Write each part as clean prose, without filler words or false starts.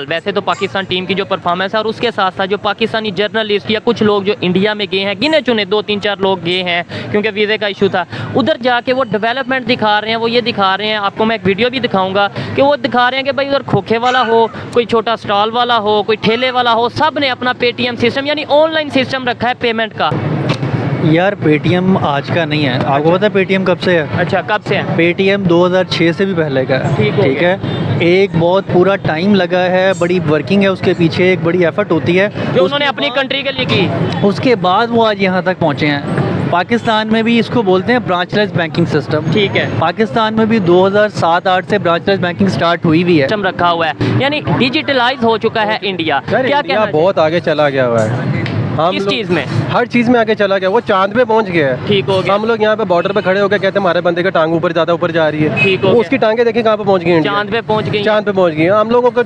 फिलहाल वैसे तो पाकिस्तान टीम की जो परफॉर्मेंस है और उसके साथ साथ जो पाकिस्तानी जर्नलिस्ट या कुछ लोग जो इंडिया में गए हैं, गिने चुने 2-3-4 लोग गए हैं क्योंकि वीज़े का इशू था, उधर जाके वो डेवलपमेंट दिखा रहे हैं। वो ये दिखा रहे हैं, आपको मैं एक वीडियो भी दिखाऊंगा कि वो दिखा रहे हैं कि भाई उधर खोखे वाला हो, कोई छोटा स्टॉल वाला हो, कोई ठेले वाला हो, सब ने अपना पेटीएम सिस्टम यानी ऑनलाइन सिस्टम रखा है पेमेंट का। यार पेटीएम आज का नहीं है, आपको पता है पेटीएम कब से है? अच्छा, कब से है? पेटीएम 2006 से भी पहले का है। ठीक है, एक बहुत पूरा टाइम लगा है, बड़ी वर्किंग है उसके पीछे, एक बड़ी एफर्ट होती है जो उन्होंने अपनी कंट्री के लिए की। उसके बाद वो आज यहाँ तक पहुँचे हैं। पाकिस्तान में भी इसको बोलते हैं ब्रांचलेस बैंकिंग सिस्टम। ठीक है, पाकिस्तान में भी 2007-8 से ब्रांचलेस बैंकिंग स्टार्ट हुई भी है, सिस्टम रखा हुआ है, यानी डिजिटलाइज हो चुका है इंडिया। क्या कहना बहुत आगे चला गया हुआ है। किस चीज़ में? हर चीज़ में आगे चला गया, वो चांद पे पहुंच गया है। ठीक हो गया। हम लोग यहाँ पे बॉर्डर पे खड़े होकर कहते हैं हमारे बंदे का टांग ऊपर ज़्यादा ऊपर जा रही है, ठीक हो गया। उसकी टांगे देखिए कहाँ पे पहुंच गई, चांद पे पहुंच गई। चांद पे पहुंच गई। हम लोगों का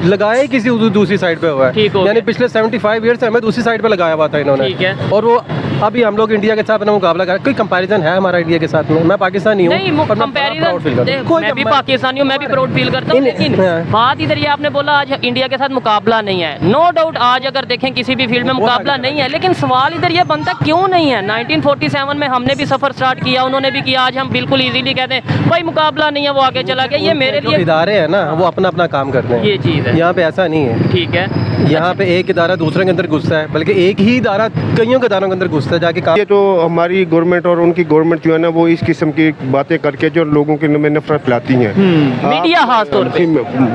लगाया ही किसी दूसरी साइड पे हुआ ठीक हो है, यानी गया। पिछले 75 ईयर से हमें दूसरी साइड पे लगाया हुआ था इन्होंने। ठीक है। और वो अभी हम लोग इंडिया के साथ अपना मुकाबला कर, कोई कंपैरिजन है हमारा इंडिया के साथ में? मैं पाकिस्तानी हूँ, नहीं, और मैं प्राउड फील करता हूँ। मैं भी पाकिस्तानी हूँ, मैं भी प्राउड फील करता हूँ, लेकिन बात इधर ये आपने बोला आज इंडिया के साथ मुकाबला नहीं है। नो डाउट आज अगर देखें किसी भी फील्ड में मुकाबला नहीं है, लेकिन सवाल इधर ये बनता क्यों नहीं है? 1947 में हमने भी सफर स्टार्ट किया, उन्होंने भी किया, आज हम बिल्कुल इजीली कहते हैं भाई मुकाबला नहीं है, वो आगे चला गया। ये मेरे लिए इदारे हैं ना, वो अपना अपना काम करते हैं, ये चीज़ है। यहाँ पे ऐसा नहीं है। ठीक है, यहाँ पे एक इदारा दूसरे के अंदर घुसता है, बल्कि एक ही इदारा कईयों के इदारों के अंदर घुसता है जाके काम। ये तो हमारी गवर्नमेंट और उनकी गवर्नमेंट जो है ना, वो इस किस्म की बातें करके जो लोगों के में नफरत फैलाती हैं। मीडिया खास तौर पे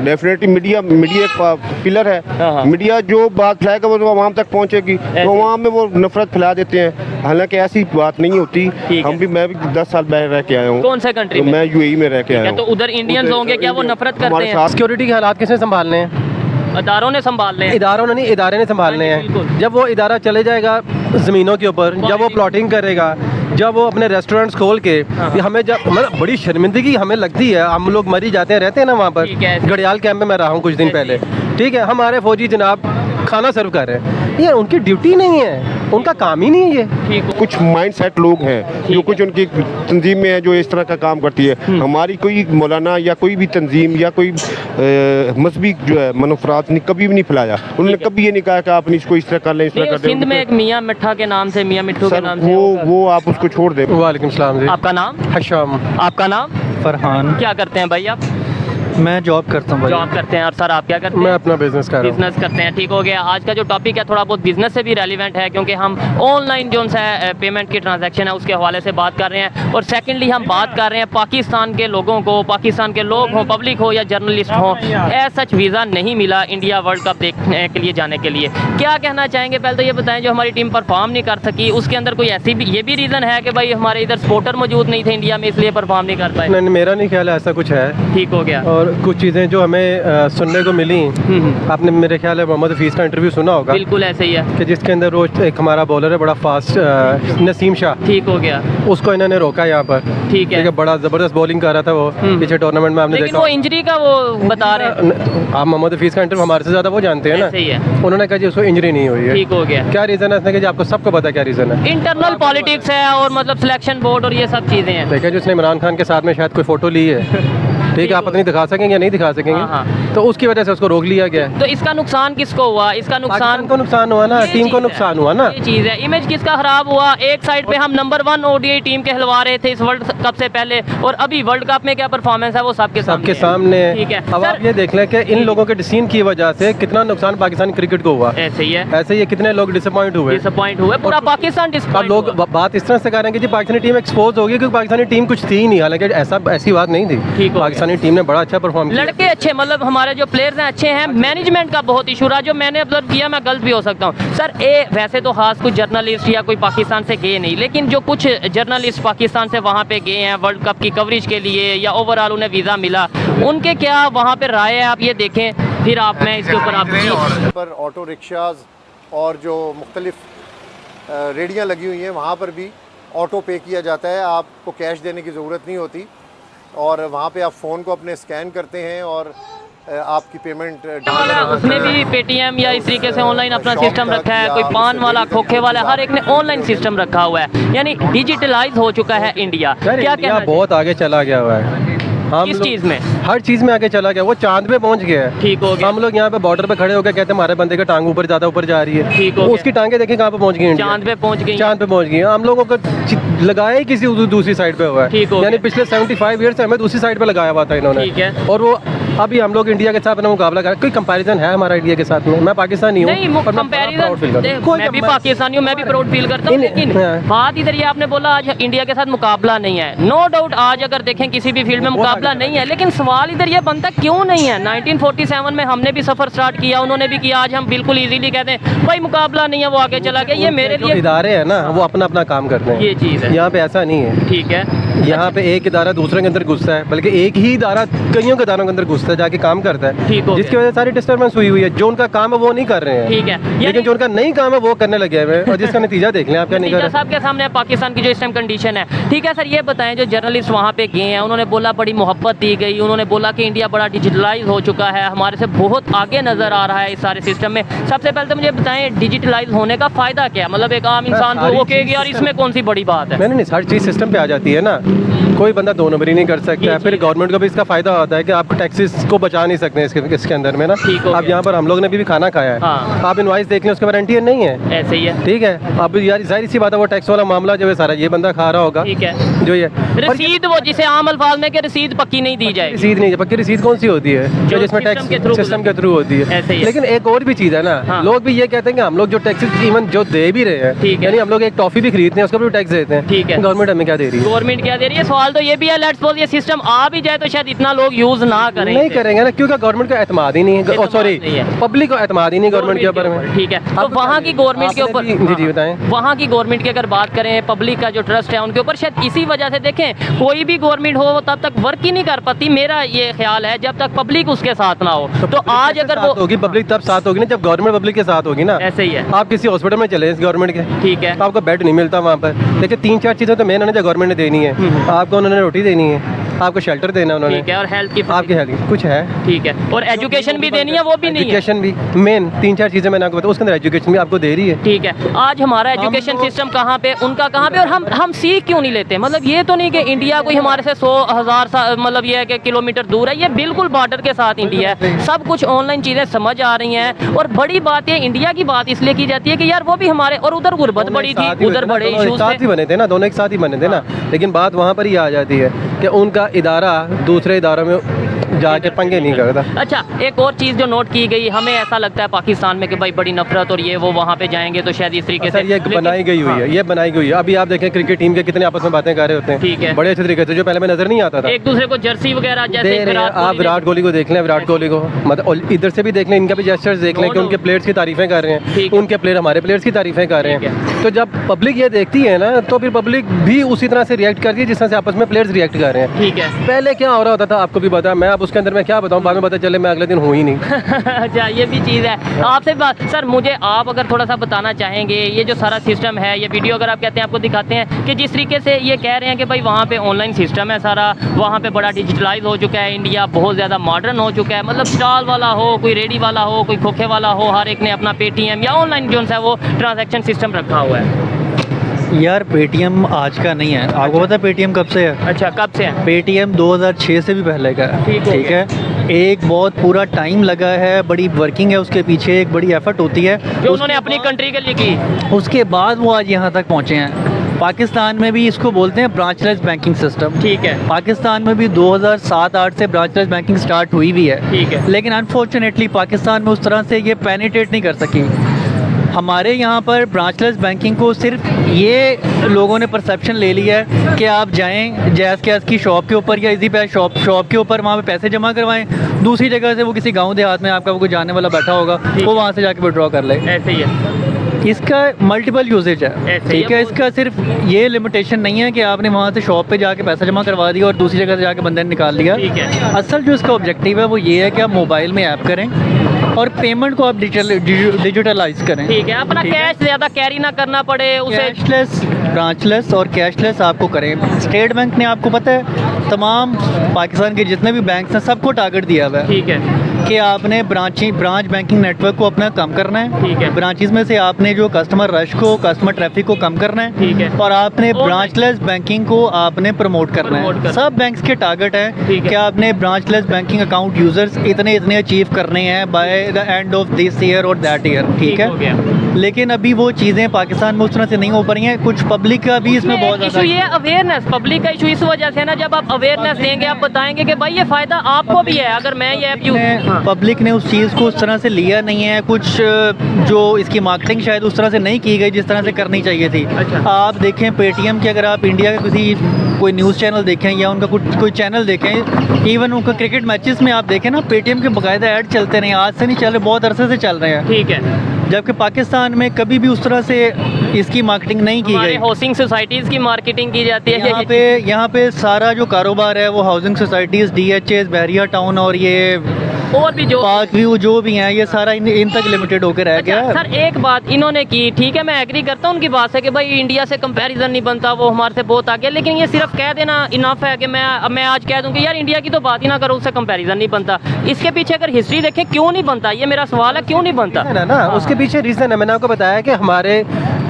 डेफिनेटली मीडिया एक पिलर है। मीडिया जो बात फैलाएगा वो तो आवाम तक पहुँचेगी, तो आवाम में वो नफरत फैला देते हैं। हालांकि ऐसी बात नहीं होती। मैं भी 10 साल बाहर रह के आया हूँ। कौन से कंट्री में? मैं यूएई में रह के आया हूँ। तो उधर इंडियंस होंगे क्या वो नफरत करते हैं? सिक्योरिटी के हालात किसने संभालने हैं? इदारों ने संभालने हैं। इदारों ने नहीं, इदारे ने संभालने हैं। जब वो इदारा चले जाएगा ज़मीनों के ऊपर, जब वो प्लॉटिंग करेगा, जब वो अपने रेस्टोरेंट्स खोल के, हमें जब मतलब बड़ी शर्मिंदगी हमें लगती है। हम लोग मरी जाते हैं, रहते हैं ना वहाँ पर। घड़ियाल कैंप में मैं रहा हूँ कुछ दिन पहले, ठीक है। हमारे फौजी जनाब खाना सर्व कर रहे हैं, ये उनकी ड्यूटी नहीं है, उनका काम ही नहीं है। कुछ माइंड सेट लोग हैं जो कुछ उनकी तंजीम में है जो इस तरह का काम करती है। हमारी कोई मौलाना या कोई भी तंजीम या कोई मजहबी जो है मनफरात ने कभी भी नहीं फैलाया। उन्होंने कभी ये नहीं कहा कि आप इसको इस तरह कर लें, इस तरह कर दें। सिंध में एक मियाँ मिठा के नाम से, मियाँ मिट्ठू के नाम से, वो आप उसको छोड़ दें। वालेकुम सलाम जी। आपका नाम? हशाम। आपका नाम? फरहान। क्या करते हैं भाई आप? मैं जॉब करता हूँ। जॉब करते हैं। और सर आप क्या करते हैं? मैं अपना बिजनेस कर रहा हूँ। बिजनेस करते हैं। ठीक हो गया। आज का जो टॉपिक है थोड़ा बहुत बिजनेस से भी रेलिवेंट है, क्योंकि हम ऑनलाइन जो है पेमेंट की ट्रांजैक्शन है उसके हवाले से बात कर रहे हैं। और सेकेंडली हम बात कर रहे हैं पाकिस्तान के लोगों को, पाकिस्तान के लोग हों, पब्लिक हो या जर्नलिस्ट हो, एज सच वीज़ा नहीं मिला इंडिया वर्ल्ड कप देखने के लिए जाने के लिए। क्या कहना चाहेंगे? पहले तो ये बताएं, जो हमारी टीम परफॉर्म नहीं कर सकी उसके अंदर कोई ऐसी भी ये भी रीज़न है कि भाई हमारे इधर सपोर्टर मौजूद नहीं थे इंडिया में, इसलिए परफॉर्म नहीं कर पाए? नहीं, मेरा नहीं ख्याल है ऐसा कुछ है। ठीक हो गया। और कुछ चीज़ें जो हमें सुनने को मिली, आपने मेरे ख्याल है मोहम्मद हफीज़ का इंटरव्यू सुना होगा। बिल्कुल ऐसे ही है कि जिसके अंदर वो एक हमारा बॉलर है बड़ा फास्ट, नसीम शाह। ठीक हो गया। उसको इन्होंने रोका यहाँ पर। ठीक है। बड़ा ज़बरदस्त बॉलिंग कर रहा था वो पीछे टूर्नामेंट में, आपने देखा। वो इंजरी का वो बता रहे हैं। आप मोहम्मद हफीज़ का इंटरव्यू हमारे से ज़्यादा वो जानते हैं ना। सही है। उन्होंने कहा जी उसको इंजरी नहीं हुई है। ठीक हो गया। क्या रीज़न है? इसने कहा जी आपको सबको पता क्या रीज़न है। इंटरनल पॉलिटिक्स है और मतलब सिलेक्शन बोर्ड और ये सब चीज़ें हैं। देखा जी उसने इमरान खान के साथ में शायद कोई फ़ोटो ली है, ठीक है। आप पता नहीं दिखा सकेंगे या नहीं दिखा सकेंगे, तो उसकी वजह से उसको रोक लिया गया। तो इसका नुकसान किसको हुआ? इसका नुकसान को नुकसान हुआ ना, टीम को नुकसान हुआ ना। ये चीज़ है। इमेज किसका खराब हुआ? एक साइड पे हम नंबर 1 ओडीआई टीम कहलवा रहे थे इस वर्ल्ड कप से पहले, और अभी वर्ल्ड कप में क्या परफॉर्मेंस है वो सबके सामने। ठीक है। अब आप ये देख लें कि इन लोगों के डिसीजन की वजह से कितना नुकसान पाकिस्तानी क्रिकेट को हुआ। ऐसे ही है। ऐसे ही कितने लोग डिसअपॉइंट हुए, पूरा पाकिस्तान डिसअपॉइंट। लोग बात इस तरह से कर रहे हैं कि जी पाकिस्तानी टीम एक्सपोज होगी, क्योंकि पाकिस्तानी टीम कुछ थी ही नहीं। हालांकि ऐसी बात नहीं थी। पाकिस्तानी टीम ने बड़ा अच्छा परफॉर्म किया। लड़के अच्छे, मतलब हमारे जो प्लेयर्स हैं अच्छे हैं। मैनेजमेंट का बहुत इशू रहा, जो मैंने ऑब्जर्व किया, मैं गलत भी हो सकता हूँ सर। वैसे तो खास कुछ जर्नलिस्ट या कोई पाकिस्तान से गए नहीं, लेकिन जो कुछ जर्नलिस्ट पाकिस्तान से वहाँ पे गए हैं वर्ल्ड कप की कवरेज के लिए या ओवरऑल उन्हें वीज़ा मिला, उनके क्या वहाँ पे राय है? आप ये देखें, फिर आप मैं इसके ऊपर आप पर ऑटो रिक्शाज और जो मुख्तलिफ रेडियाँ लगी हुई हैं वहाँ पर भी ऑटो पे किया जाता है। आपको कैश देने की ज़रूरत नहीं होती, और वहाँ पे आप फ़ोन को अपने स्कैन करते हैं और आपकी पेमेंट। उसने भी पेटीएम या इस तरीके से ऑनलाइन अपना सिस्टम रखा है। कोई पान वाला, खोखे वाला, हर एक ने ऑनलाइन सिस्टम रखा हुआ है, यानी डिजिटलाइज हो चुका है इंडिया। क्या कहना? बहुत आगे चला गया हुआ है। हम किस लोग- चीज़ में? हर चीज़ में आगे चला गया, वो चांद पे पहुंच गया है। ठीक हो गया। हम लोग यहाँ पे बॉर्डर पे खड़े होकर कहते हैं हमारे बंदे का टांग ऊपर ज़्यादा ऊपर जा रही है, ठीक हो गया। उसकी टांगे देखें कहाँ पे पहुंच गई, इंडिया चांद पे पहुंच गई। चांद पे पहुंच गई। हम लोगों का लगाया ही किसी दूसरी साइड पे हुआ है, ठीक हो यानी गया। पिछले 75 ईयर से हमें दूसरी साइड पे लगाया हुआ था इन्होंने। ठीक है। और वो अभी हम लोग इंडिया के साथ अपना मुकाबला कर, कोई कंपैरिजन है हमारा इंडिया के साथ में? मैं पाकिस्तानी हूँ नहीं, और मैं बड़ा proud feel कंपैरिजन करता हूँ। मैं भी पाकिस्तानी हूँ, मैं भी प्राउड फील करता हूँ, इन- लेकिन हाँ। बात इधर ये आपने बोला आज इंडिया के साथ मुकाबला नहीं है। नो डाउट आज अगर देखें किसी भी फील्ड में मुकाबला नहीं है, लेकिन सवाल इधर ये बनता क्यों नहीं है? 1947 में हमने भी सफ़र स्टार्ट किया, उन्होंने भी किया, आज हम बिल्कुल इजीली कहते हैं भाई मुकाबला नहीं है, वो आगे चला गया। ये मेरे जो लिए इदारे हैं ना वो अपना अपना काम करते हैं, ये चीज़ है। यहाँ पे ऐसा नहीं है। ठीक है। यहाँ पे एक इदारा दूसरे के अंदर घुसता है, बल्कि एक ही इदारा कईयों के इदारों के अंदर घुसता है, जाके काम करता है, ठीक हो गया। जिसकी वजह से सारी डिस्टर्बेंस हुई हुई है। जो उनका काम है वो नहीं कर रहे हैं, ठीक है। लेकिन जो उनका नहीं काम है वो करने लगे हुए हैं, और जिसका नतीजा देख लें आप क्या नहीं कर नतीजा रहे। साहब के सामने पाकिस्तान की जो इस टाइम कंडीशन है। ठीक है सर, ये बताएं जो जर्नलिस्ट वहाँ पे गए हैं, उन्होंने बोला बड़ी मोहब्बत दी गई, उन्होंने बोला कि इंडिया बड़ा डिजिटलाइज हो चुका है, हमारे से बहुत आगे नज़र आ रहा है इस सारे सिस्टम में। सबसे पहले तो मुझे बताएं डिजिटलाइज होने का फ़ायदा क्या है? मतलब एक आम इंसान को वो कहेगी यार इसमें कौन सी बड़ी बात है? नहीं, हर चीज़ सिस्टम पे आ जाती है ना, कोई बंदा दो नंबरी नहीं कर सकता है। फिर गवर्नमेंट को भी इसका फायदा होता है कि आप टैक्सेस को बचा नहीं सकते इसके अंदर में ना। ठीक हो अब गया। यहाँ पर हम लोग ने भी खाना खाया है, हाँ। आप इनवाइस देख लें, उसका वारंटी नहीं है। ऐसे ही है। ठीक है, अब यार जाहिर सी बात है वो टैक्स वाला मामला जो है सारा ये बंदा खा रहा होगा। ठीक है। जो ये रसीद वो जिसे आम अल्फाज में कि रसीद पक्की नहीं दी जाएगी। रसीद नहीं है, पक्की रसीद कौन सी होती है जो जिसमें सिस्टम टैक्स के through सिस्टम के थ्रू होती ऐसे ही है। है। लेकिन एक और भी चीज़ है ना, हाँ। लोग भी ये कहते हैं कि हम लोग जो टैक्सेस इवन जो दे भी रहे हैं, ठीक है। यानी हम लोग एक टॉफी भी खरीदते हैं उसका भी टैक्स देते हैं। ठीक है। गवर्नमेंट हमें क्या दे रही है? गवर्नमेंट क्या दे रही है? सवाल तो ये भी है, लेट्स सपोज ये सिस्टम आ भी जाए तो शायद इतना लोग यूज ना करें नहीं इसे। करेंगे ना, क्योंकि गवर्नमेंट का एतमाद ही नहीं है, एतमाद सॉरी नहीं है। पब्लिक को एतमाद ही नहीं गवर्नमेंट के ऊपर में। ठीक है, तो आप वहाँ की गवर्नमेंट के ऊपर आपने भी- जी बताएं। वहाँ की गवर्नमेंट की अगर बात करें, पब्लिक का जो ट्रस्ट है उनके ऊपर, शायद इसी वजह से देखें कोई भी गवर्नमेंट हो तब तक वर्क ही नहीं कर पाती। मेरा ये ख्याल है जब तक पब्लिक उसके साथ ना हो। तो आज अगर वो होगी पब्लिक तब साथ होगी ना, जब गवर्नमेंट पब्लिक के साथ होगी ना। ऐसे ही है। आप किसी हॉस्पिटल में चले इस गवर्नमेंट के, ठीक है। आपको बेड नहीं मिलता वहाँ पर। देखिए 3-4 चीज़ें तो मेन है जो गवर्नमेंट ने देनी है। आपको उन्होंने रोटी देनी है, आपको शेल्टर देना है उन्होंने, ठीक है, और हेल्थ की आपकी हेल्थ कुछ है, ठीक है, और एजुकेशन भी देनी है, वो भी नहीं है। एजुकेशन भी मेन 3-4 चीज़ें मैंने आपको बताया, उसके अंदर एजुकेशन भी आपको दे रही है। ठीक है, आज हमारा एजुकेशन सिस्टम कहाँ पे, उनका कहाँ पे, और हम सीख क्यों नहीं लेते? मतलब ये तो नहीं कि इंडिया कोई हमारे से 100,000 मतलब ये है कि किलोमीटर दूर है, ये बिल्कुल बॉर्डर के साथ इंडिया है। सब कुछ ऑनलाइन चीज़ें समझ आ रही हैं, और बड़ी बात ये इंडिया की बात इसलिए की जाती है कि यार वो भी हमारे, और उधर गुर्बत बड़ी थी, उधर बड़े इशूज साथ ही बने थे ना, दोनों एक साथ ही बने थे ना। लेकिन बात वहाँ पर ही आ जाती है कि उनका इदारा दूसरे इदारों में जाके पंगे नहीं करता। अच्छा, एक और चीज़ जो नोट की गई, हमें ऐसा लगता है पाकिस्तान में कि भाई बड़ी नफरत और ये वो, वहाँ पे जाएंगे तो शायद इस तरीके से सर ये बनाई गई हुई है, ये बनाई गई है। अभी आप देखें क्रिकेट टीम के कितने आपस में बातें कर रहे होते हैं, ठीक है। बड़े अच्छे तरीके से, जो पहले में नजर नहीं आता था। एक दूसरे को जर्सी वगैरह जैसे दे रहे हैं। आप विराट कोहली को देख लें, विराट कोहली को मतलब और इधर से भी देख लें, इनका भी जेस्चर्स देख लें कि उनके प्लेयर्स की तारीफें कर रहे ठीक हैं, है। उनके प्लेयर हमारे प्लेयर्स की तारीफें कर रहे ठीक हैं। तो जब पब्लिक ये देखती है ना, तो फिर पब्लिक भी उसी तरह से रिएक्ट करती है जिस तरह से आपस में प्लेयर्स रिएक्ट कर रहे हैं। ठीक है। पहले क्या हो रहा होता था आपको भी पता है, मैं अब उसके अंदर मैं क्या बताऊँ, बाद में पता चले मैं अगले दिन हूँ ही नहीं। अच्छा, ये भी चीज़ है। आपसे बात सर, मुझे आप अगर थोड़ा सा बताना चाहेंगे, ये जो सारा सिस्टम है, ये वीडियो अगर आप कहते हैं आपको दिखाते हैं कि जिस तरीके से ये कह रहे हैं कि भाई वहाँ पे ऑनलाइन सिस्टम है सारा, वहाँ पे बड़ा डिजिटलाइज हो चुका है, इंडिया बहुत ज़्यादा मॉडर्न हो चुका है, मतलब स्टॉल वाला हो, कोई रेडी वाला हो, कोई खोखे वाला हो, हर एक ने अपना पेटीएम या ऑनलाइन जो है वो ट्रांजैक्शन सिस्टम रखा हुआ है। यार पेटीएम आज का नहीं है, आपको पता है पेटीएम कब से है? अच्छा, कब से है? पेटीएम 2006 से भी पहले का है। ठीक हो ठीक है, एक बहुत पूरा टाइम लगा है, बड़ी वर्किंग है उसके पीछे, एक बड़ी एफर्ट होती है जो उन्होंने अपनी कंट्री के लिए की। उसके बाद वो आज यहाँ तक पहुँचे हैं। पाकिस्तान में भी इसको बोलते हैं ब्रांचलेस बैंकिंग सिस्टम। ठीक है। पाकिस्तान में भी 2007-8 से ब्रांचलेस बैंकिंग स्टार्ट हुई भी है। ठीक है। लेकिन अनफॉर्चुनेटली पाकिस्तान में उस तरह से ये पेनिट्रेट नहीं कर सकी। हमारे यहाँ पर ब्रांचलेस बैंकिंग को सिर्फ ये लोगों ने परसेप्शन ले लिया है कि आप जाएं जैज़ कैश की शॉप के ऊपर या इजी पैस शॉप के ऊपर, वहाँ पे पैसे जमा करवाएं, दूसरी जगह से वो किसी गांव देहात में आपका कोई जाने वाला बैठा होगा, वो वहाँ से जाके विड्रॉ कर ले। ऐसे ही है। इसका मल्टीपल यूजेज है। ठीक है, इसका सिर्फ ये लिमिटेशन नहीं है कि आपने वहाँ से शॉप पे जाके पैसा जमा करवा दिया और दूसरी जगह से जाके बंदे ने निकाल लिया। ठीक है। असल जो इसका ऑब्जेक्टिव है वो ये है कि आप मोबाइल में ऐप करें और पेमेंट को आप डिजिटलाइज करें। ठीक है, अपना कैश ज़्यादा कैरी ना करना पड़े, उसे कैशलेस, ब्रांचलेस और कैशलेस आपको करें। स्टेट बैंक ने आपको पता है तमाम पाकिस्तान के जितने भी बैंक्स हैं सबको टारगेट दिया हुआ है। ठीक है। कि आपने ब्रांच बैंकिंग नेटवर्क को अपना कम करना ठीक है। है, ब्रांचेस में से आपने जो कस्टमर रश को, कस्टमर ट्रैफिक को कम करना है, ठीक है। और आपने और- ब्रांचलेस बैंकिंग को आपने प्रमोट करना प्रमोट है। करना। सब बैंक्स के टारगेट ठीक है है। कि आपने ब्रांचलेस बैंकिंग अकाउंट यूजर्स इतने अचीव करने हैं by the end of this year और दैट ईयर, ठीक हो गया। है। लेकिन अभी वो चीज़ें पाकिस्तान में उस तरह से नहीं हो पा रही हैं। कुछ पब्लिक का भी इसमें बहुत इशू ज़्यादा ये अवेयरनेस, पब्लिक का इशू इस वजह से है ना, जब आप अवेयरनेस देंगे, आप बताएंगे कि भाई ये फायदा आपको भी है अगर मैं ये ऐप यूज। पब्लिक ने उस चीज़ को उस तरह से लिया नहीं है। कुछ जो इसकी मार्केटिंग शायद उस तरह से नहीं की गई जिस तरह से करनी चाहिए थी। अच्छा। आप देखें पेटीएम के, अगर आप इंडिया का किसी कोई न्यूज़ चैनल देखें या उनका कोई चैनल देखें, इवन उनका क्रिकेट मैचेस में आप देखें ना, पेटीएम के बाकायदा ऐड चलते रहे, आज से नहीं चल रहे, बहुत अरसे से चल रहे हैं। ठीक है। जबकि पाकिस्तान में कभी भी उस तरह से इसकी मार्केटिंग नहीं की हमारे गई। हाउसिंग सोसाइटीज़ की मार्केटिंग की जाती है। यहाँ पे सारा जो कारोबार है वो हाउसिंग सोसाइटीज़, DHAs, बहरिया टाउन और ये और भी जो पार्क व्यू जो भी हैं, ये सारा इन तक लिमिटेड होकर रह गया अच्छा, है। सर एक बात इन्होंने की, ठीक है मैं एग्री करता हूँ उनकी बात से कि भाई इंडिया से कंपैरिजन नहीं बनता, वो हमारे से बहुत आगे, लेकिन ये सिर्फ कह देना इनफ है कि मैं आज कह दूँ कि यार इंडिया की तो बात ही ना करो, उससे कंपैरिजन नहीं बनता। इसके पीछे अगर हिस्ट्री देखें क्यों नहीं बनता, ये मेरा सवाल है, क्यों नहीं बनता? है ना, उसके पीछे रीज़न है। मैंने आपको बताया कि हमारे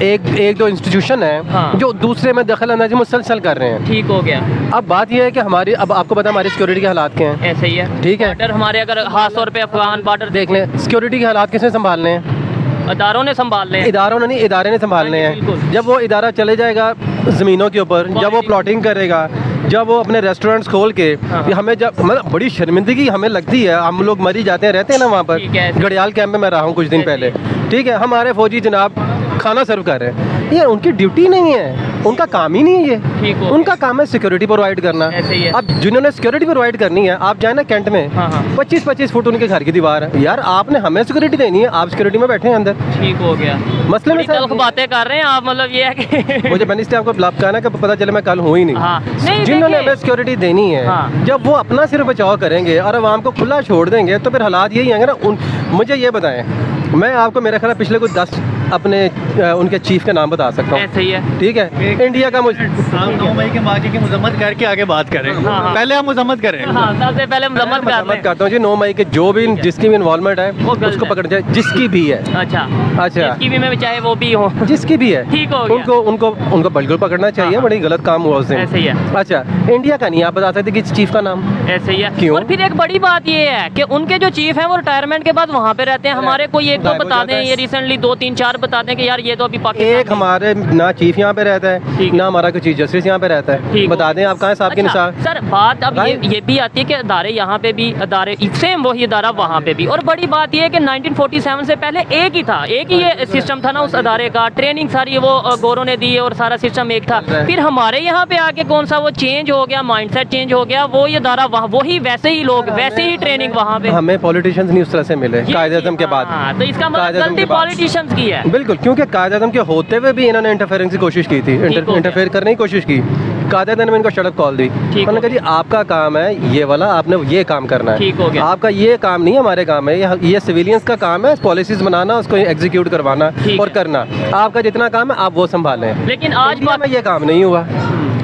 एक दो इंस्टीट्यूशन हाँ। है जो दूसरे में दखल अंदाजी मुसलसल कर रहे हैं। ठीक हो गया। अब बात यह है कि हमारी, अब आपको पता है हमारी सिक्योरिटी के हालात क्या हैं। ऐसे ही है, ठीक है। बॉर्डर हमारे अगर खास तौर पे अफगान बॉर्डर देख लें, सिक्योरिटी के हालात किसने संभालने हैं? अदारों ने संभाल ले। इदारों ने नहीं, इदारे ने संभालने हाँ जी, बिल्कुल। हैं। जब वो इदारा चले जाएगा ज़मीनों के ऊपर, जब वो प्लॉटिंग करेगा, जब वो अपने रेस्टोरेंट्स खोल के, हाँ। ये हमें जब मतलब बड़ी शर्मिंदगी हमें लगती है। हम लोग मरी जाते हैं, रहते हैं ना वहाँ पर। ठीक है। घड़ियाल कैंप में मैं रहा हूँ कुछ दिन पहले, ठीक है। हमारे फौजी जनाब खाना सर्व कर रहे हैं, ये उनकी ड्यूटी नहीं है, उनका काम ही नहीं है ठीक ये। हो उनका काम है सिक्योरिटी प्रोवाइड करना। ऐसे ही है। अब जिन्होंने सिक्योरिटी प्रोवाइड करनी है, आप जाए ना कैंट में, हाँ, हाँ। 25-25 फुट उनके घर की दीवार है। यार आपने हमें सिक्योरिटी देनी है, आप सिक्योरिटी में बैठे हैं अंदर। ठीक हो गया। मसले में बड़ी तल्ख बातें कर रहे हैं आप, मतलब ये है कि मुझे मैंने इसलिए आपको ब्लॉक कहा ना कि पता चले मैं कल हूँ ही नहीं। हाँ। नहीं, जिन्होंने देखिए। हमें सिक्योरिटी देनी है, हाँ। जब वो अपना सिर्फ बचाव करेंगे और आवाम को खुला छोड़ देंगे, तो फिर हालात यही आएंगे ना। मुझे ये बताएं, मैं आपको मेरा ख्याल है पिछले कुछ 10 अपने उनके चीफ के नाम बता सकता हूँ, ऐसे ही है। ठीक है। इंडिया का मुझे आप 9 मई के मार्च की मजम्मत करके आगे बात करें। हाँ। पहले हम मजम्मत करें। हाँ, सबसे पहले मजम्मत कर मत लें। करता हूँ जी। 9 मई के जो भी जिसकी भी इन्वॉल्वमेंट है वो गलत उसको है। पकड़ जाए, जिसकी भी है। अच्छा अच्छा। इसकी भी मैं चाहे वो भी हो। जिसकी भी है, ठीक हो गया। उनको बिल्कुल पकड़ना चाहिए। हाँ। बड़ी गलत काम हुआ उस दिन। ऐसे ही है। अच्छा, इंडिया का नहीं आप बता सकते कि चीफ का नाम? ऐसे ही है। क्यों? और फिर एक बड़ी बात ये है कि उनके जो चीफ हैं वो रिटायरमेंट के बाद वहाँ पे रहते हैं। हमारे कोई एक दो गायब हो बता जाता दें, है। ये रिसेंटली 2 3 4 बता दें कि यार ये तो अभी एक पाकिस्तान हमारे ना चीफ यहाँ पे रहता है, ठीक। ना हमारा कोई चीफ जस्टिस यहाँ पे रहता है। ठीक। बता दें आप कहाँ है साहब की अच्छा, निसार? सर बात अब राइट। ये भी आती है कि अदारे यहाँ पे भी, अदारे सेम वही अदारा वहाँ पे भी। और बड़ी बात ये है कि 1947 से पहले एक ही था, एक ही ये सिस्टम था ना उस अदारे का। ट्रेनिंग सारी वो गौरों ने दी है और सारा सिस्टम एक था। फिर हमारे यहाँ पे आके कौन सा वो चेंज हो गया, माइंडसेट चेंज हो गया, वो ये अदारा वहाँ वही वैसे ही लोग, वैसे ही ट्रेनिंग वहाँ पे। हमें पॉलिटिशियंस नहीं उस तरह से मिले ये कायदे आज़म के हाँ, बाद। तो इसका मतलब कायदे आज़म गलती के बाद। पॉलिटिशियंस की है। बिल्कुल, क्योंकि कायदे आज़म के होते हुए भी इन्होंने इंटरफेरेंस की कोशिश की थी, हो गया। इंटरफेयर करने की कोशिश की। कायदे आज़म ने इनको शर्ट कॉल दी। ठीक उन्होंने हो कहा जी आपका काम है ये वाला, आपने ये काम करना है। ठीक हो गया। आपका ये काम नहीं हमारे काम है, ये सिविलियंस का काम है पॉलिसीज बनाना, उसको एग्जीक्यूट करवाना ठीक और है। करना। आपका जितना काम है आप वो संभालें। लेकिन आज इंडिया में ये काम नहीं हुआ,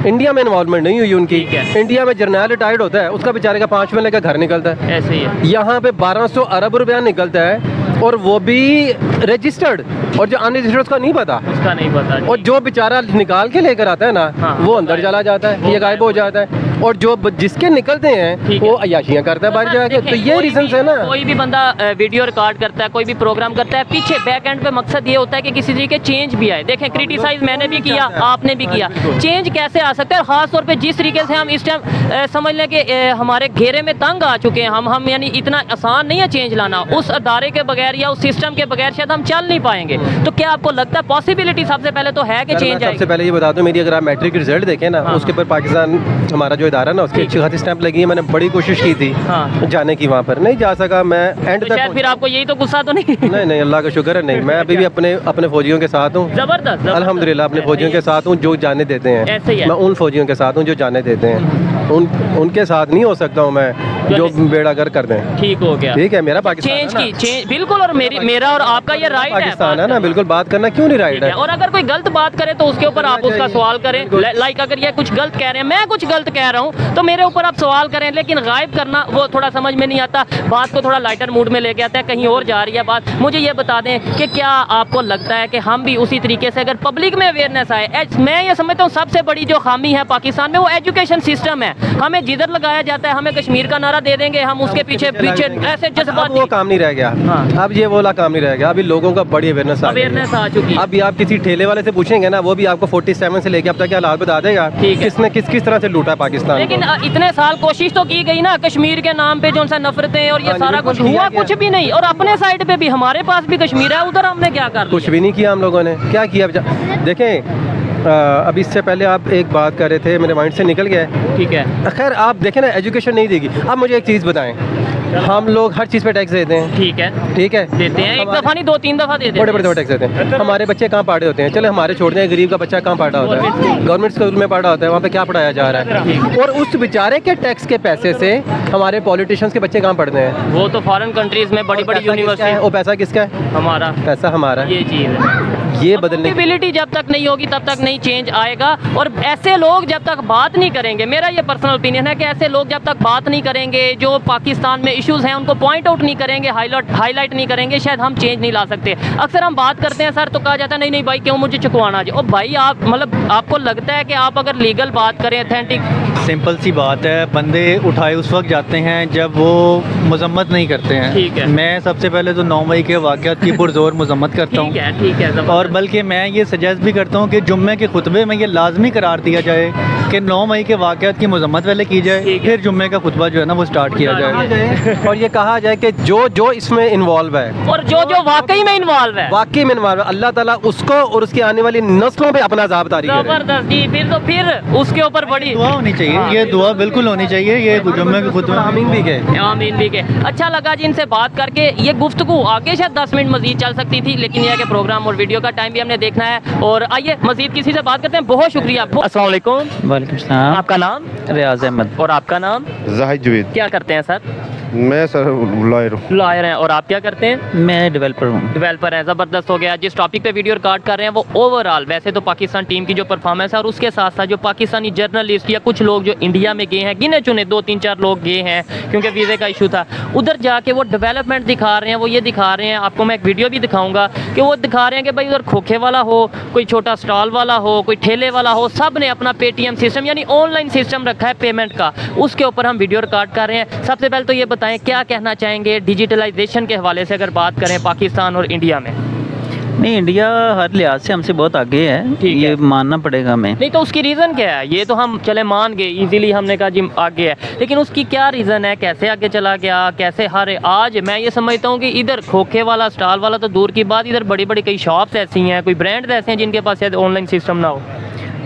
इंडिया में इन्वॉल्वमेंट नहीं हुई उनकी। ठीक है। इंडिया में जर्नल रिटायर्ड होता है, उसका बेचारे का 5 महीने का घर निकलता है। ऐसे ही है। यहाँ पे 1200 अरब रुपया निकलता है, और वो भी रजिस्टर्ड, और जो अनरजिस्टर्ड उसका नहीं पता। उसका नहीं पता जी। और जो बेचारा निकाल के लेकर आता है ना, हाँ। वो अंदर चला जाता है, ये गायब हो जाता है। और जो जिसके निकलते हैं ठीक है। वो अयाशियाँ करता है बाहर सर, जाके। देखें, तो ये कोई रीजन भी- है ना। कोई भी बंदा वीडियो रिकॉर्ड करता है, कोई भी प्रोग्राम करता है, पीछे बैक एंड पे मकसद ये होता है कि किसी तरीके के चेंज भी आए। देखें क्रिटिसाइज मैंने भी किया, आपने भी किया, चेंज कैसे आ सकता है। और खास तौर पे जिस तरीके से हम इस टाइम समझ लें कि हमारे घेरे में तंग आ चुके हैं हम यानी इतना आसान नहीं है चेंज लाना। उस अदारे के बगैर या उस सिस्टम के बगैर शायद हम चल नहीं पाएंगे। तो क्या आपको लगता है पॉसिबिलिटी सबसे पहले तो है कि सर, मैं चेंज सबसे आएगी? पहले ये बता दूं, मेरी अगर आप मैट्रिक रिजल्ट देखें ना, हाँ। उसके ऊपर पाकिस्तान हमारा जो इदारा ना, उसकी अच्छी खासी स्टैंप लगी है। मैंने बड़ी कोशिश की थी हाँ। जाने की, वहाँ पर नहीं जा सका मैं। एंड तो तक शायद फिर आपको यही तो गुस्सा तो नहीं? नहीं नहीं, अल्लाह का शुक्र है नहीं। मैं अभी भी अपने फौजियों के साथ हूँ, जबरदस्त अल्हम्दुलिल्लाह अपने फौजियों के साथ हूँ जो जाने देते हैं। ऐसे ही है। मैं उन फौजियों के साथ हूँ जो जाने देते हैं, उनके साथ नहीं हो सकता हूँ मैं जो बेड़ागर कर दें। ठीक हो गया। ठीक है, मेरा पाकिस्तान चेंज है ना। की चेंज बिल्कुल, और मेरा और आपका ये राइट है। पाकिस्तान है ना, बिल्कुल बात करना क्यों नहीं राइट ठीक है। है। और अगर कोई गलत बात करे तो उसके ऊपर आप उसका सवाल करें। लाइक अगर ये कुछ गलत कह रहे हैं, मैं कुछ गलत कह रहा हूँ, तो मेरे ऊपर आप सवाल करें, लेकिन गायब करना वो थोड़ा समझ में नहीं आता। बात को थोड़ा लाइटर मूड में लेके आते हैं, कहीं और जा रही है बात। मुझे ये बता दें कि क्या आपको लगता है कि हम भी उसी तरीके से अगर पब्लिक में अवेयरनेस आए, मैं ये समझता हूँ सबसे बड़ी जो खामी है पाकिस्तान में वो एजुकेशन सिस्टम है। हमें जिधर लगाया जाता है, हमें कश्मीर का नारा दे देंगे, हम उसके पीछे पीछे ऐसे जज्बात। अब वो काम नहीं रह गया। हाँ। अब ये वाला काम नहीं रह गया। अभी लोगों का बड़ी अवेयरनेस आ चुकी है। अभी आप किसी ठेले वाले से पूछेंगे ना, वो भी आपको 47 से लेके अब तक क्या हालात बता देगा, ठीक है। किसने किस तरह से लूटा है पाकिस्तान लेकिन को। इतने साल कोशिश तो की गई ना, कश्मीर के नाम पे जो सा नफरतें और ये हाँ, सारा कुछ बिल्कुल हुआ, किया कुछ भी नहीं। और अपने साइड पे भी, हमारे पास भी कश्मीर है, उधर हमने क्या कर कुछ भी नहीं किया हम लोगों ने। क्या किया देखें, अभी इससे पहले आप एक बात कर रहे थे, मेरे माइंड से निकल गया है। ठीक है, खैर आप देखें ना, एजुकेशन नहीं देगी। अब मुझे एक चीज़ बताएं, हम लोग हर चीज़ पे टैक्स देते हैं, ठीक है, ठीक है, देते हैं। एक हमारे- दफा नहीं, 2-3 दफा देते बड़े बड़े टैक्स देते हैं। हमारे बच्चे कहाँ पढ़े होते हैं? चले हमारे छोड़ दें, गरीब का बच्चा कहाँ पढ़ा होता है? गवर्नमेंट स्कूल में पढ़ा होता है, वहाँ पे क्या पढ़ाया जा रहा है? और उस बेचारे के टैक्स के पैसे से हमारे पॉलिटिशियंस के बच्चे कहाँ पढ़ते हैं? वो तो फॉरेन कंट्रीज में बड़ी बड़ी यूनिवर्सिटी। वो पैसा किसका है? हमारा पैसा हमारा है। ये चीज़ है। ये बदलने अकाउंटेबिलिटी जब तक नहीं होगी तब तक नहीं चेंज आएगा। और ऐसे लोग जब तक बात नहीं करेंगे, मेरा ये पर्सनल ओपिनियन है कि ऐसे लोग जब तक बात नहीं करेंगे, जो पाकिस्तान में इश्यूज हैं उनको पॉइंट आउट नहीं करेंगे, हाईलाइट नहीं करेंगे, शायद हम चेंज नहीं ला सकते। अक्सर हम बात करते हैं सर, तो कहा जाता है नहीं नहीं भाई क्यों मुझे चुकवाना है। और भाई आप मतलब आपको लगता है कि आप अगर लीगल बात करें, अथेंटिक, सिंपल सी बात है, बंदे उठाए उस वक्त जाते हैं जब वो मजम्मत नहीं करते हैं। ठीक है। मैं सबसे पहले तो 9 मई के वाक़यात की पुरजोर मजम्मत करता हूँ। ठीक है, ठीक है, जबरदस्त। और बल्कि मैं ये सजेस्ट भी करता हूँ कि जुम्मे के खुतबे में ये लाजमी करार दिया जाए कि 9 मई के वाक़यात की मजम्मत पहले की जाए, ठीक है। फिर जुम्मे का खुतबा जो है ना वो स्टार्ट किया जाए। और ये कहा जाए कि जो जो इसमें इन्वॉल्व है, और जो जो वाकई में इन्वॉल्व है, वाकई में इन्वॉल्व है, अल्लाह ताला उसको और उसकी आने वाली नस्लों पे अपना अज़ाब तारी करे। जबरदस्त जी। फिर उसके ऊपर बड़ी दुआ होनी चाहिए। हाँ। ये दुआ बिल्कुल होनी चाहिए। ये जुम्मे के खुतबे आमीन भी गए। आमीन भी के। अच्छा लगा जी इनसे बात करके। ये गुफ्तगू आगे शायद 10 मिनट मजीद चल सकती थी, लेकिन यह है कि प्रोग्राम और वीडियो का टाइम भी हमने देखना है। और आइए मजीद किसी से बात करते हैं। बहुत शुक्रिया। अस्सलाम वालेकुम। वालेकुम सलाम। आपका नाम? रियाज अहमद। और आपका नाम? जाहिद जवेद। क्या करते हैं सर? मैं सर लॉयर हूँ। लॉयर हैं। और आप क्या करते हैं? मैं डेवलपर हूँ। डेवलपर है। ज़बरदस्त हो गया। जिस टॉपिक पे वीडियो रिकॉर्ड कर रहे हैं वो ओवरऑल वैसे तो पाकिस्तान टीम की जो परफॉर्मेंस है, और उसके साथ साथ जो पाकिस्तानी जर्नलिस्ट या कुछ लोग जो इंडिया में गए हैं, गिने चुने 2-3-4 लोग गए हैं क्योंकि वीज़े का इशू था, उधर जाके वो डेवलपमेंट दिखा रहे हैं। वो ये दिखा रहे हैं, आपको मैं एक वीडियो भी दिखाऊंगा कि वो दिखा रहे हैं कि भाई उधर खोखे वाला हो, कोई छोटा स्टॉल वाला हो, कोई ठेले वाला हो, सब ने अपना पेटीएम सिस्टम यानी ऑनलाइन सिस्टम रखा है पेमेंट का। उसके ऊपर हम वीडियो रिकॉर्ड कर रहे हैं। सबसे पहले तो ये बताएं क्या कहना चाहेंगे डिजिटलाइजेशन के हवाले से अगर बात करें पाकिस्तान और इंडिया में? नहीं, इंडिया हर लिहाज से हमसे बहुत आगे है, ठीक ये है। मानना पड़ेगा हमें। नहीं तो उसकी रीज़न क्या है? ये तो हम चले मान गए इजीली, हमने कहा जी आगे है, लेकिन उसकी क्या रीज़न है? कैसे आगे चला गया? कैसे हारे? आज मैं ये समझता हूँ कि इधर खोखे वाला स्टॉल वाला तो दूर की बात, इधर बड़ी बड़ी कई शॉप्स ऐसी हैं, कोई ब्रांड ऐसे हैं जिनके पास शायद ऑनलाइन सिस्टम ना हो।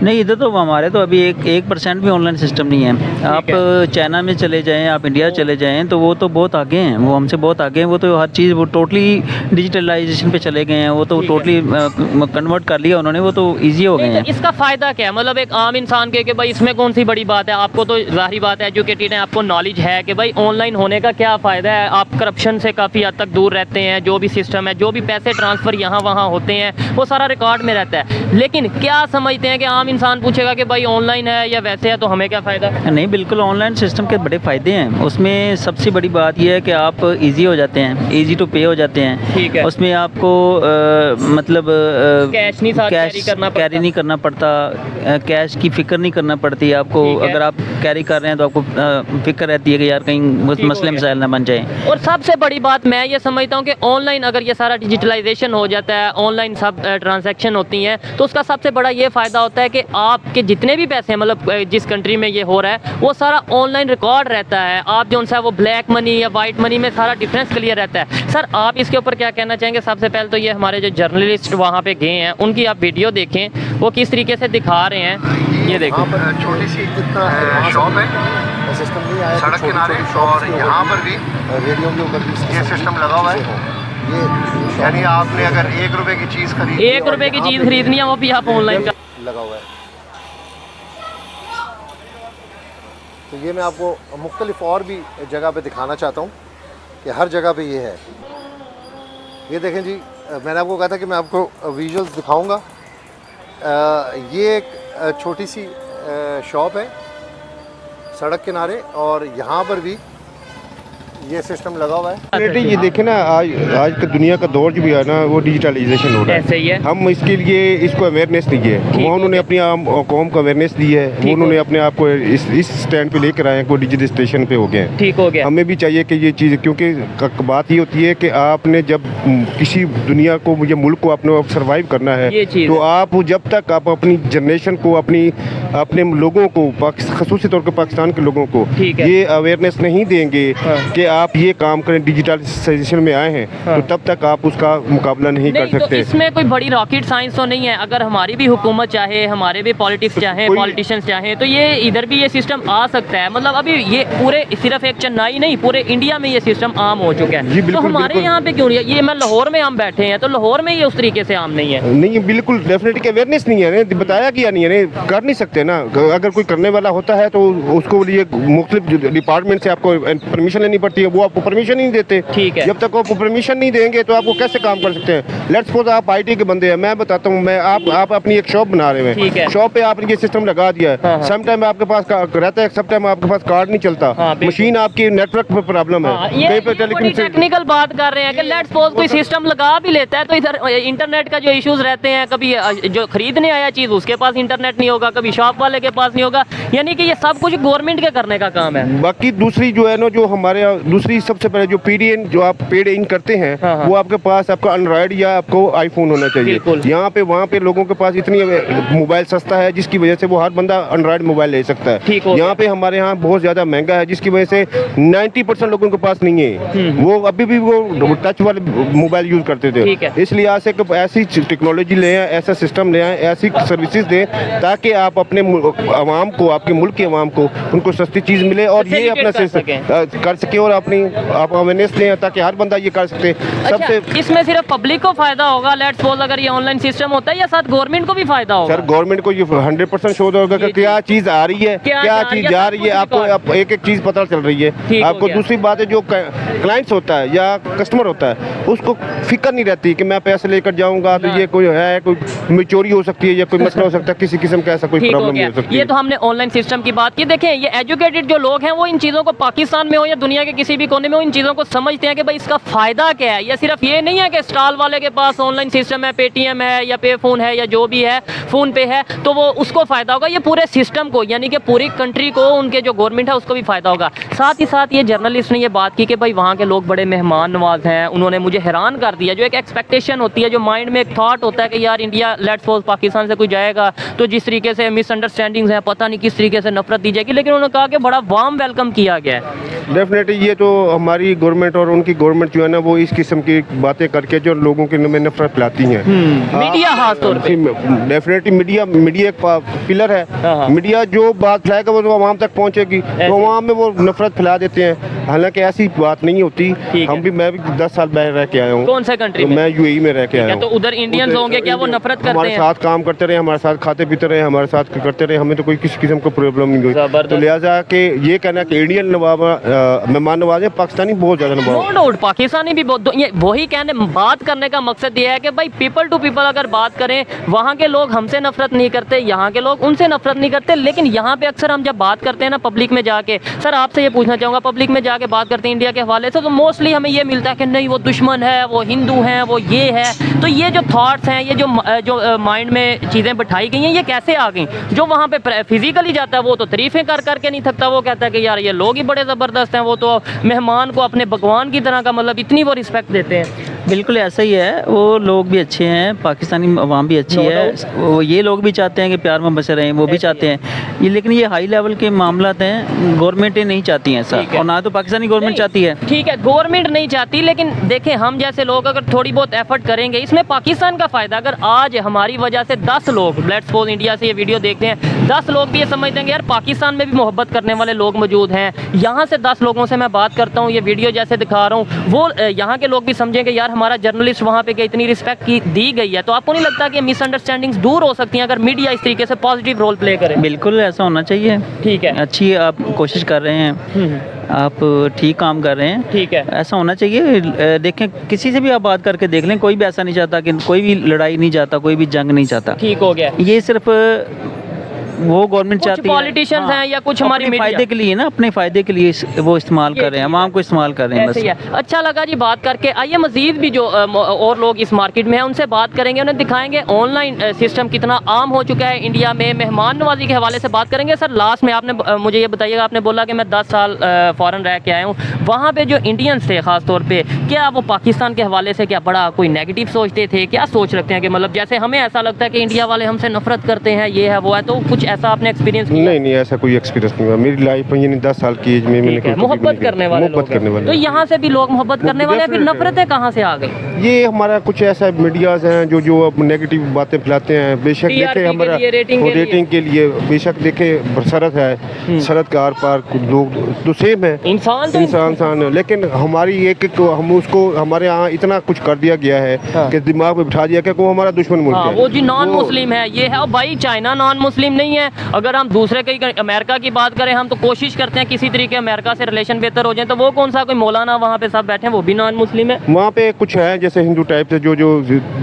नहीं, इधर तो हमारे तो अभी 1% भी ऑनलाइन सिस्टम नहीं है। आप चाइना में चले जाएं, आप इंडिया चले जाएं, तो वो तो बहुत आगे हैं, वो हमसे बहुत आगे हैं। वो तो हर चीज़ वो टोटली डिजिटलाइजेशन पे चले गए हैं, वो तो टोटली कन्वर्ट कर लिया उन्होंने, वो तो ईजी हो गए नहीं, हैं। तो इसका फ़ायदा क्या है? मतलब एक आम इंसान के कि भाई इसमें कौन सी बड़ी बात है? आपको तो ज़ाहिर बात है, एजुकेटेड है, आपको नॉलेज है कि भाई ऑनलाइन होने का क्या फ़ायदा है। आप करप्शन से काफ़ी हद तक दूर रहते हैं, जो भी सिस्टम है, जो भी पैसे ट्रांसफ़र यहाँ वहाँ होते हैं, वो सारा रिकॉर्ड में रहता है। लेकिन क्या समझते हैं कि आम इंसान पूछेगा कि भाई ऑनलाइन है या वैसे है तो हमें क्या फ़ायदा? नहीं, बिल्कुल ऑनलाइन सिस्टम के बड़े फ़ायदे हैं। उसमें सबसे बड़ी बात यह है कि आप इजी हो जाते हैं, इजी टू पे हो जाते हैं। ठीक है। उसमें आपको मतलब कैश नहीं साथ कैरी करना पड़ता। कैरी नहीं करना पड़ता, कैश की फ़िक्र नहीं करना पड़ती आपको। ठीक है। अगर आप कैरी कर रहे हैं तो आपको फ़िक्र रहती है कि यार कहीं ठीक हो मसले गया। मसाइल ना बन जाए। और सबसे बड़ी बात मैं ये समझता हूँ कि ऑनलाइन अगर ये सारा डिजिटलाइजेशन हो जाता है, ऑनलाइन सब ट्रांजैक्शन होती हैं, तो उसका सबसे बड़ा ये फ़ायदा होता है कि आपके जितने भी पैसे हैं, मतलब जिस कंट्री में ये हो रहा है, वो सारा ऑनलाइन रिकॉर्ड रहता है। आप जो सा वो ब्लैक मनी या वाइट मनी में सारा डिफरेंस क्लियर रहता है। सर आप इसके ऊपर क्या कहना चाहेंगे? सबसे पहले तो ये हमारे जो जर्नलिस्ट वहाँ पे गए हैं उनकी आप वीडियो देखें, वो किस तरीके से दिखा रहे हैं, ये देखो। वहाँ पर छोटी सी शॉप है, सिस्टम नहीं आया सड़क किनारे, और यहाँ पर भी रेडियो के ऊपर भी ये सिस्टम लगा हुआ है। ये यानी आपने अगर 1 रुपए की चीज़ खरीदी, 1 रुपए की चीज़ खरीदनी है, वो भी आप ऑनलाइन का लगा हुआ है। तो ये मैं आपको मुख्तलिफ और भी जगह पे दिखाना चाहता हूँ कि हर जगह पे ये है। ये देखें जी, मैंने आपको कहा था कि मैं आपको विजुअल्स दिखाऊंगा। ये एक छोटी सी शॉप है सड़क किनारे, और यहाँ पर भी ये सिस्टम लगा हुआ है। ये देखें ना, आज का दुनिया का दौर जो भी है ना, वो डिजिटलाइजेशन हो रहा है। ऐसे ही है। हम इसके लिए इसको अवेयरनेस दी है, वो उन्होंने अपनी कौम को अवेयरनेस दी है, वो उन्होंने अपने आप को इस स्टैंड पे लेकर आए हैं, को डिजिटल स्टेशन पे हो गए हैं। ठीक हो गया। हमें भी चाहिए कि ये चीज़, क्योंकि बात ये होती है कि आपने जब किसी दुनिया को या मुल्क को अपने सर्वाइव करना है, ये चीज़ तो आप जब तक आप अपनी जनरेशन को, अपने लोगों को, ख़ुसूसी तौर पर पाकिस्तान के लोगों को ठीक है। ये अवेयरनेस नहीं देंगे कि आप ये काम करें, डिजिटलाइजेशन में आए हैं, तो तब तक आप उसका मुकाबला नहीं कर तो सकते। इसमें कोई बड़ी रॉकेट साइंस तो नहीं है। अगर हमारी भी हुकूमत चाहे, हमारे भी पॉलिटिक्स चाहे, पॉलिटिशियंस चाहे, तो ये इधर भी ये सिस्टम आ सकता है। मतलब अभी ये पूरे सिर्फ एक चेन्नई नहीं, पूरे इंडिया में ये सिस्टम आम हो चुका जी, है। बिल्कुल, तो हमारे बिल्कुल। यहाँ पे क्यों नहीं है? ये मैं लाहौर में हम बैठे हैं, तो लाहौर में ये उस तरीके से आम नहीं है। नहीं, बिल्कुल डेफिनेटली अवेयरनेस नहीं है, बताया गया नहीं है, कर नहीं सकते ना। अगर कोई करने वाला होता है तो उसको लिए मुख्तलिफ डिपार्टमेंट से आपको परमिशन लेनी पड़ती है, वो आपको परमिशन नहीं देते। ठीक है। जब तक वो परमिशन नहीं देंगे तो आपको कैसे काम कर सकते हैं? लेट्स सपोज आप IT के बंदे हैं, मैं बताता हूँ, आप अपनी एक शॉप बना रहे ठीक है। हैं, शॉप पे आपने ये सिस्टम लगा दिया हाँ, है, हाँ। सम टाइम आपके पास रहता है, सम टाइम आपके पास कार्ड नहीं चलता, हाँ, बिल्कुल। मशीन आपकी नेटवर्क पर प्रॉब्लम है, हाँ, ये कहीं पे बड़ी टेक्निकल बात कर रहे हैं कि लेट्स सपोज कोई सिस्टम लगा भी लेता है, तो इधर इंटरनेट का जो इश्यूज रहते हैं, कभी जो खरीदने आया चीज़ उसके पास इंटरनेट नहीं होगा, कभी शॉप वाले के पास नहीं होगा। यानी कि ये सब कुछ गवर्नमेंट के करने का काम है। बाकी दूसरी जो है ना, जो हमारे यहाँ दूसरी सबसे पहले जो PDN जो आप पेड इन करते हैं, हाँ, हाँ। वो आपके पास आपका एंड्रॉयड या आपको आईफोन होना चाहिए। बिल्कुल। यहाँ पे वहाँ पे लोगों के पास इतनी मोबाइल सस्ता है जिसकी वजह से वो हर बंदा एंड्रॉयड मोबाइल ले सकता ठीक है। हो यहाँ पे हमारे यहाँ बहुत ज़्यादा महंगा है जिसकी वजह से 90% लोगों के पास नहीं है, वो अभी भी वो टच वाले मोबाइल यूज़ करते ठीक थे। है। इसलिए आज से ऐसी टेक्नोलॉजी ले आए, ऐसा सिस्टम ले आए, ऐसी सर्विसेज दें ताकि आप अपने आवाम को, आपके मुल्क के आवाम को, उनको सस्ती चीज़ मिले और ये अपना कर सके और अपनी आप अवेयरनेस दें ताकि हर बंदा ये कर सकते। सबसे अच्छा, इसमें सिर्फ पब्लिक को फायदा होगा लेट्स सपोज अगर ये ऑनलाइन सिस्टम होता है, या साथ गवर्नमेंट को भी फायदा होगा? सर, गवर्नमेंट को ये 100% शो होगा कि क्या चीज़ आ रही है, क्या चीज़ जा रही है, आपको एक एक चीज़ पता चल रही है आपको। दूसरी बात है, जो क्लाइंट्स होता है या कस्टमर होता है, उसको फिक्र नहीं रहती कि मैं पैसे लेकर जाऊंगा तो ये कोई है, कोई चोरी हो सकती है या कोई मसला हो सकता है, किसी किस्म का ऐसा कोई ठीक हो प्रॉब्लम नहीं गया। हो सकती ये है। तो हमने ऑनलाइन सिस्टम की बात की। देखें, ये एजुकेटेड जो लोग हैं वो इन चीज़ों को, पाकिस्तान में हो या दुनिया के किसी भी कोने में हो, इन चीज़ों को समझते हैं कि भाई इसका फ़ायदा क्या है। या सिर्फ ये नहीं है कि स्टॉल वाले के पास ऑनलाइन सिस्टम है, पेटीएम है या पे फ़ोन है या जो भी है, फ़ोन पे है, तो वो उसको फ़ायदा होगा। ये पूरे सिस्टम को, यानी कि पूरी कंट्री को, उनके जो गवर्नमेंट है उसको भी फ़ायदा होगा। साथ ही साथ ये जर्नलिस्ट ने ये बात की कि भाई वहाँ के लोग बड़े मेहमान नवाज हैं। उन्होंने मुझे हैरान कर दिया। जो एक एक्सपेक्टेशन होती है, जो माइंड में एक थॉट होता है कि यार इंडिया लेट्स सपोज पाकिस्तान से कोई जाएगा तो जिस तरीके से मिसअंडरस्टैंडिंग्स हैं, पता नहीं किस तरीके से नफरत दी जाएगी, लेकिन उन्होंने कहा कि बड़ा वार्म वेलकम किया गया है। डेफिनेटली ये तो हमारी गवर्नमेंट और उनकी गवर्नमेंट जो है ना, वो इस किस्म की बातें करके जो लोगों के में नफरत फैलाती हैं। मीडिया खास तौर पे डेफिनेटली मीडिया एक पिलर हाँ। है। मीडिया जो बात फैलाएगा वो तो आवाम तक पहुंचेगी, तो आवाम में वो नफरत फैला देते हैं। हालांकि ऐसी बात नहीं होती। मैं भी 10 साल बाहर रह के आया हूँ। कौन से कंट्री में? मैं UAE में रह के आया हूँ। तो उधर इंडियंस होंगे क्या, वो नफरत करते हमारे हैं? साथ काम करते रहे, हमारे साथ खाते पीते रहे, हमारे साथ करते रहे, हमें तो कोई किसी किस्म का प्रॉब्लम नहीं हुई। तो लिहाजा के ये कहना कि इंडियन मेहमान नवाज है, पाकिस्तानी बहुत ज़्यादा नो नवाज। डाउट पाकिस्तानी भी बहुत, ये वही कहने बात करने का मकसद ये है कि भाई पीपल टू पीपल अगर बात करें, वहाँ के लोग हमसे नफरत नहीं करते, यहाँ के लोग उनसे नफरत नहीं करते। लेकिन यहाँ पे अक्सर हम जब बात करते हैं ना पब्लिक में जाके, सर आपसे ये पूछना चाहूँगा, पब्लिक में जाके बात करते हैं इंडिया के हवाले से, तो मोस्टली हमें ये मिलता है कि नहीं वो दुश्मन है, वो हिंदू हैं, वो ये है। तो ये जो थॉट्स हैं, ये जो माइंड में चीज़ें बिठाई गई हैं, ये कैसे आ गई? जो वहाँ पे फिजिकली जाता है वो तो तारीफ़ें कर करके नहीं थकता, वो कहता है कि यार ये लोग ही बड़े ज़बरदस्त हैं, वो तो मेहमान को अपने भगवान की तरह का, मतलब इतनी वो रिस्पेक्ट देते हैं। बिल्कुल ऐसा ही है। वो लोग भी अच्छे हैं, पाकिस्तानी अवाम भी अच्छी है, वो ये लोग भी चाहते हैं कि प्यार में बसे रहें, वो भी चाहते हैं ये। लेकिन ये हाई लेवल के मामला हैं, गवर्नमेंटें नहीं चाहती हैं ऐसा, और ना तो पाकिस्तानी गवर्नमेंट चाहती है। ठीक है, गवर्नमेंट नहीं चाहती, लेकिन देखें हम जैसे लोग अगर थोड़ी बहुत एफर्ट करेंगे, इसमें पाकिस्तान का फ़ायदा। अगर आज हमारी वजह से 10 लोग लेट्स सपोज इंडिया से ये वीडियो देखते हैं, 10 लोग भी ये समझते हैं कि यार पाकिस्तान में भी मोहब्बत करने वाले लोग मौजूद हैं। यहाँ से 10 लोगों से मैं बात करता हूँ, ये वीडियो जैसे दिखा रहा हूँ, वो यहाँ के लोग भी समझें कि यार हमारा जर्नलिस्ट वहाँ पे इतनी रिस्पेक्ट की दी गई है। तो आपको नहीं लगता कि मिसअंडरस्टैंडिंग्स दूर हो सकती हैं अगर मीडिया इस तरीके से पॉजिटिव रोल प्ले करे? बिल्कुल ऐसा होना चाहिए। ठीक है, अच्छी आप कोशिश कर रहे हैं, आप ठीक काम कर रहे हैं, ठीक है, ऐसा होना चाहिए। देखें, किसी से भी आप बात करके देख लें, कोई भी ऐसा नहीं चाहता कि कोई भी लड़ाई नहीं चाहता, कोई भी जंग नहीं चाहता। ठीक हो गया। ये सिर्फ वो गवर्नमेंट कुछ चाहती है पॉलिटिशियंस हैं या कुछ हमारी अपने मीडिया फायदे के लिए ना, अपने फायदे के लिए वो इस्तेमाल कर रहे हैं, आवाम को इस्तेमाल कर रहे हैं ऐसे ही बस। है। अच्छा लगा जी बात करके। आइए मजीद भी जो और लोग इस मार्केट में हैं उनसे बात करेंगे, उन्हें दिखाएंगे ऑनलाइन सिस्टम कितना आम हो चुका है इंडिया में। मेहमान नवाजी के हवाले से बात करेंगे। सर लास्ट में आपने मुझे ये बताइएगा, आपने बोला कि मैं 10 साल फ़ॉरेन रह के आया हूँ, वहाँ पे जो इंडियंस थे ख़ास तौर पे, क्या वो पाकिस्तान के हवाले से क्या बड़ा कोई नेगेटिव सोचते थे, क्या सोच रखते हैं कि मतलब जैसे हमें ऐसा लगता है कि इंडिया वाले हमसे नफरत करते हैं, ये है वो है, तो कुछ ऐसा आपने एक्सपीरियंस किया? नहीं नहीं, ऐसा कोई एक्सपीरियंस नहीं हुआ मेरी लाइफ में, यानी 10 साल की एज में मैंने ठीक है, कभी मोहब्बत नहीं करने वाले मोहब्बत लोग हैं। करने वाले तो यहाँ से भी लोग मोहब्बत करने वाले हैं, फिर definitely नफरतें कहाँ से आ गई? ये हमारा कुछ ऐसा मीडियाज हैं जो अब नेगेटिव बातें फैलाते हैं। बेशक TRP देखे के हमारा लिए, रेटिंग के लिए। रेटिंग के लिए, बेशक देखे सरहद है, सरहद के आर पार कुछ लोग तो सेम है, इंसान तो इंसान है, लेकिन हमारी एक हम उसको हमारे यहाँ इतना कुछ कर दिया गया है कि दिमाग में बिठा दिया कि वो हमारा दुश्मन मुल्क हाँ, है। वो जी नॉन वो- मुस्लिम है, ये है। और भाई चाइना नॉन मुस्लिम नहीं है। अगर हम दूसरे कहीं अमेरिका की बात करें, हम तो कोशिश करते हैं किसी तरीके अमेरिका से रिलेशन बेहतर हो जाए, तो वो कौन सा कोई मौलाना वहाँ पे सब बैठे हैं वो भी नॉन मुस्लिम है। वहाँ पे कुछ है जैसे हिंदू टाइप से जो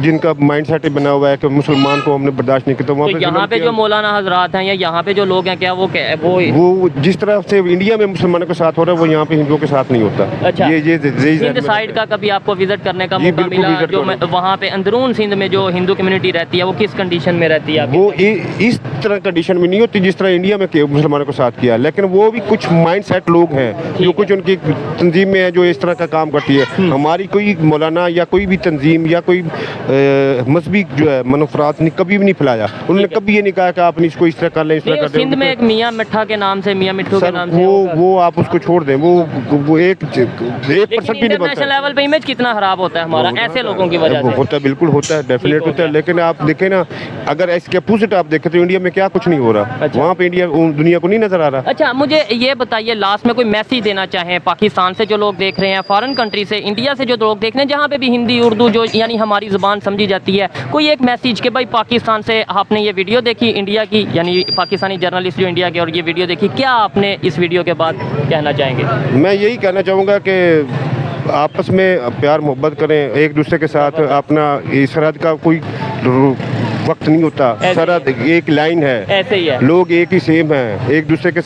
जिनका माइंड सेट बना हुआ है कि मुसलमान को हमने बर्दाश्त नहीं किया, तो वहाँ तो पे यहाँ पे जो मौलाना हजरात हैं या यहाँ पे जो लोग हैं, क्या वो जिस तरह से इंडिया में मुसलमानों के साथ हो रहा है वो यहाँ पे हिंदुओं के साथ नहीं होता। अच्छा। ये सिंध साइड का कभी आपको विजिट करने का जी, मौका बिल्कुल मिला? visit जो करो। वहाँ पे अंदरून सिंध में जो हिंदू कम्युनिटी रहती है वो किस कंडीशन में रहती है आपके? वो इस तरह कंडीशन में नहीं होती जिस तरह इंडिया में मुसलमानों के साथ किया, लेकिन वो भी कुछ माइंड सेट लोग हैं जो कुछ उनकी तंजीम में है जो इस तरह का काम करती है। हमारी कोई मौलाना या कोई भी तंजीम या कोई मजहबी जो है मनफरात ने कभी भी नहीं फैलाया। उन्होंने कभी ये नहीं कहा कि आप इसको इस तरह कर लें, इस तरह नहीं, कर सिंध में एक मियाँ मिठा के नाम से, मियाँ मिट्ठू के सर नाम से वो आप उसको छोड़ दें, वो एक परसेंट भी नहीं बनता इंटरनेशनल है। लेवल पे इमेज कितना खराब होता है हमारा ऐसे लोगों की वजह से। होता है, बिल्कुल होता है, डेफिनेट ठीक हो होता है। गया। लेकिन आप देखें ना, अगर इसके अपोजिट आप देखें तो इंडिया में क्या कुछ नहीं हो रहा, अच्छा। वहाँ पे इंडिया दुनिया को नहीं नजर आ रहा। अच्छा, मुझे ये बताइए लास्ट में कोई मैसेज देना चाहें पाकिस्तान से जो लोग देख रहे हैं, फॉरेन कंट्री से, इंडिया से जो लोग देख रहे हैं, जहाँ पे भी हिंदी उर्दू जो यानी हमारी ज़ुबान समझी जाती है, कोई एक मैसेज कि भाई पाकिस्तान से आपने ये वीडियो देखी इंडिया की, यानी पाकिस्तानी जर्नलिस्ट जो इंडिया के, और ये वीडियो देखी, क्या आपने इस वीडियो के बाद कहना चाहेंगे? मैं यही कहना चाहूँगा कि आपस में प्यार मोहब्बत करें एक दूसरे के साथ। अपना इस सरहद का कोई वक्त नहीं होता, ऐसे ही सरहद एक लाइन है, ऐसे ही है। लोग एक ही सेम हैं, एक दूसरे के